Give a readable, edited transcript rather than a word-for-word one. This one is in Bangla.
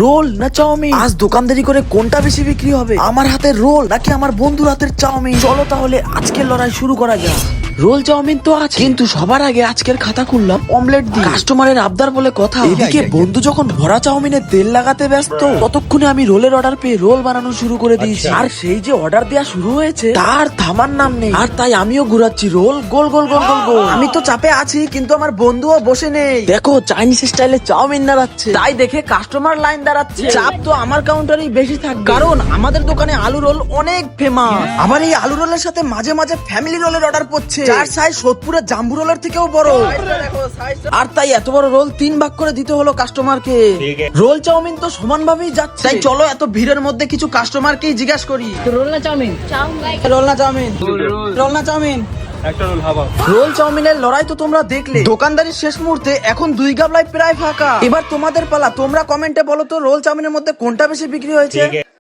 রোল না চাউমিন? আজ দোকানদারি করে কোনটা বেশি বিক্রি হবে, আমার হাতের রোল নাকি আমার বন্ধুর হাতের চাউমিন? চলো তাহলে আজকের লড়াই শুরু করা যাক। রোল চাউমিন তো আছে, কিন্তু সবার আগে আজকের খাতা খুললাম অমলেট দিয়ে। কাস্টমারের আবদার বলে কথা। এদিকে বন্ধু যখন ভরা চাউমিনে তেল লাগাতে ব্যস্ত, ততক্ষণে আমি রোলের অর্ডার পেয়ে রোল বানানো শুরু করে দিয়েছি। আর সেই যে অর্ডার দেওয়া শুরু হয়েছে তার থামার নাম নেই। আর তাই আমিও ঘুরাচ্ছি রোল গোল গোল গোল গোল গোল। আমি তো চাপে আছি, কিন্তু আমার বন্ধুও বসে নেই। দেখো চাইনিজ স্টাইলে চাউমিন দাঁড়াচ্ছে, তাই দেখে কাস্টমার লাইন দাঁড়াচ্ছে। চাপ তো আমার কাউন্টারেই বেশি থাকবে, কারণ আমাদের দোকানে আলু রোল অনেক ফেমাস। আবার এই আলু রোলের সাথে মাঝে মাঝে ফ্যামিলি রোলের অর্ডার পড়ছে, যার সাইজ সোদপুরের জাম্বু রোলের থেকেও বড়। আর তাই এত বড় রোল 3 ভাগ করে দিতে হলো কাস্টমারকে। রোল চাউমিন তো সমান ভাবেই যাচ্ছে, তাই চলো এত ভিড়ের মধ্যে কিছু কাস্টমারকেই জিজ্ঞাসা করি। রোল না চাউমিন? রোল না চাউমিন? রোল না চাউমিন? একটা রোল হাফ। রোল চাউমিনের লড়াই তো তোমরা দেখলে। দোকানদারির শেষ মুহূর্তে এখন 2 গাবলায় প্রায় ফাঁকা। এবার তোমাদের পালা, তোমরা কমেন্টে বলো তো রোল চাউমিনের মধ্যে কোনটা বেশি বিক্রি হয়েছে।